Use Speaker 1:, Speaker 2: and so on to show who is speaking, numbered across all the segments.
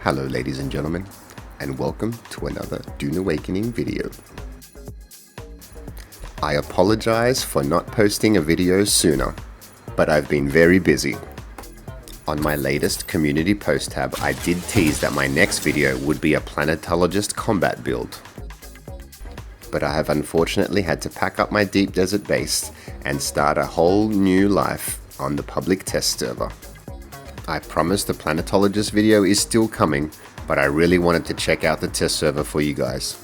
Speaker 1: Hello ladies and gentlemen, and welcome to another Dune Awakening video. I apologize for not posting a video sooner, but I've been very busy. On my latest community post tab, I did tease that my next video would be a planetologist combat build. But I have unfortunately had to pack up my deep desert base and start a whole new life on the public test server. I promise the planetologist video is still coming, but I really wanted to check out the test server for you guys.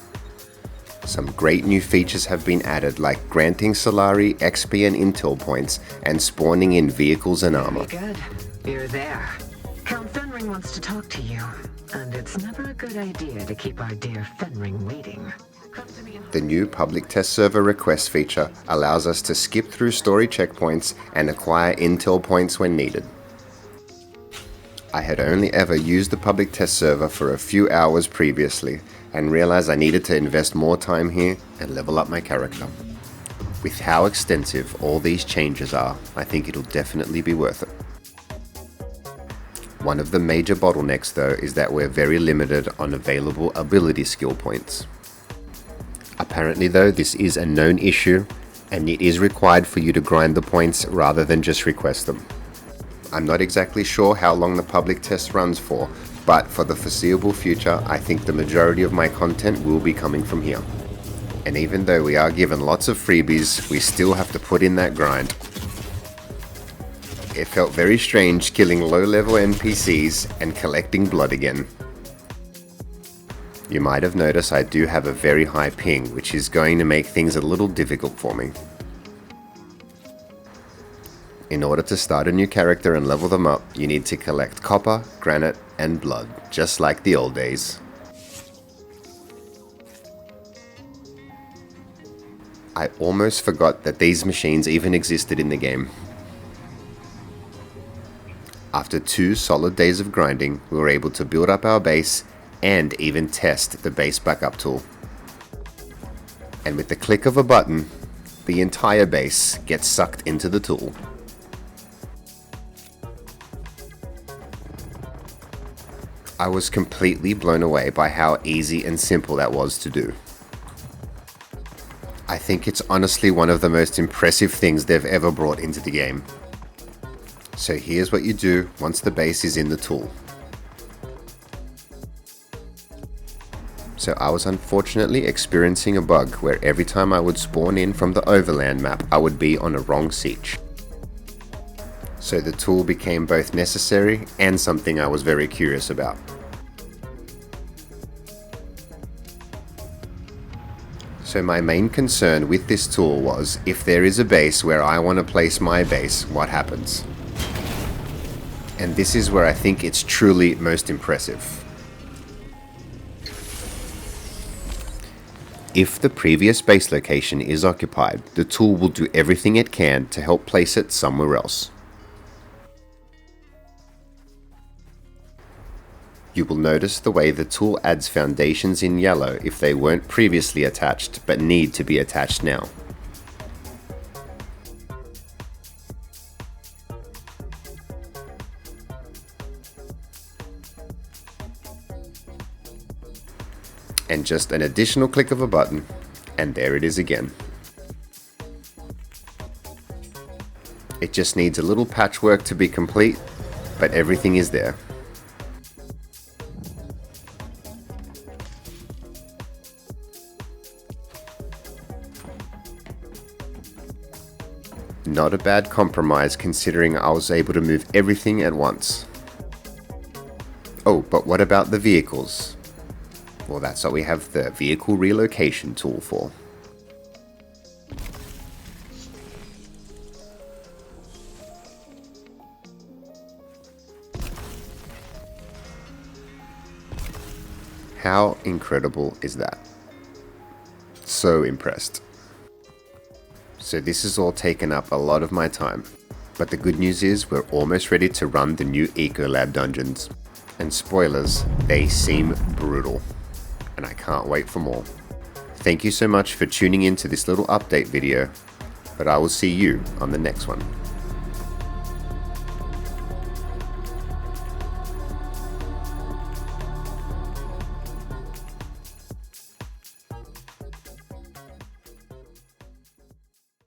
Speaker 1: Some great new features have been added, like granting Solari XP and intel points and spawning in vehicles and armor.
Speaker 2: Very good. You're there. Count Fenring wants to talk to you, and it's never a good idea to keep our dear Fenring waiting.
Speaker 1: The new public test server request feature allows us to skip through story checkpoints and acquire intel points when needed. I had only ever used the public test server for a few hours previously and realized I needed to invest more time here and level up my character. With how extensive all these changes are, I think it'll definitely be worth it. One of the major bottlenecks though is that we're very limited on available ability skill points. Apparently though, this is a known issue and it is required for you to grind the points rather than just request them. I'm not exactly sure how long the public test runs for, but for the foreseeable future, I think the majority of my content will be coming from here. And even though we are given lots of freebies, we still have to put in that grind. It felt very strange killing low-level NPCs and collecting blood again. You might have noticed I do have a very high ping, which is going to make things a little difficult for me. In order to start a new character and level them up, you need to collect copper, granite, and blood, just like the old days. I almost forgot that these machines even existed in the game. After 2 solid days of grinding, we were able to build up our base and even test the base backup tool. And with the click of a button, the entire base gets sucked into the tool. I was completely blown away by how easy and simple that was to do. I think it's honestly one of the most impressive things they've ever brought into the game. So here's what you do once the base is in the tool. So I was unfortunately experiencing a bug where every time I would spawn in from the overland map, I would be on a wrong siege. So the tool became both necessary and something I was very curious about. So my main concern with this tool was, if there is a base where I want to place my base, what happens? And this is where I think it's truly most impressive. If the previous base location is occupied, the tool will do everything it can to help place it somewhere else. You will notice the way the tool adds foundations in yellow if they weren't previously attached but need to be attached now. And just an additional click of a button, and there it is again. It just needs a little patchwork to be complete, but everything is there. Not a bad compromise considering I was able to move everything at once. Oh, but what about the vehicles? Well, that's what we have the vehicle relocation tool for. How incredible is that? So impressed. So this has all taken up a lot of my time, but the good news is we're almost ready to run the new Ecolab dungeons. And spoilers, they seem brutal, and I can't wait for more. Thank you so much for tuning in to this little update video, but I will see you on the next one.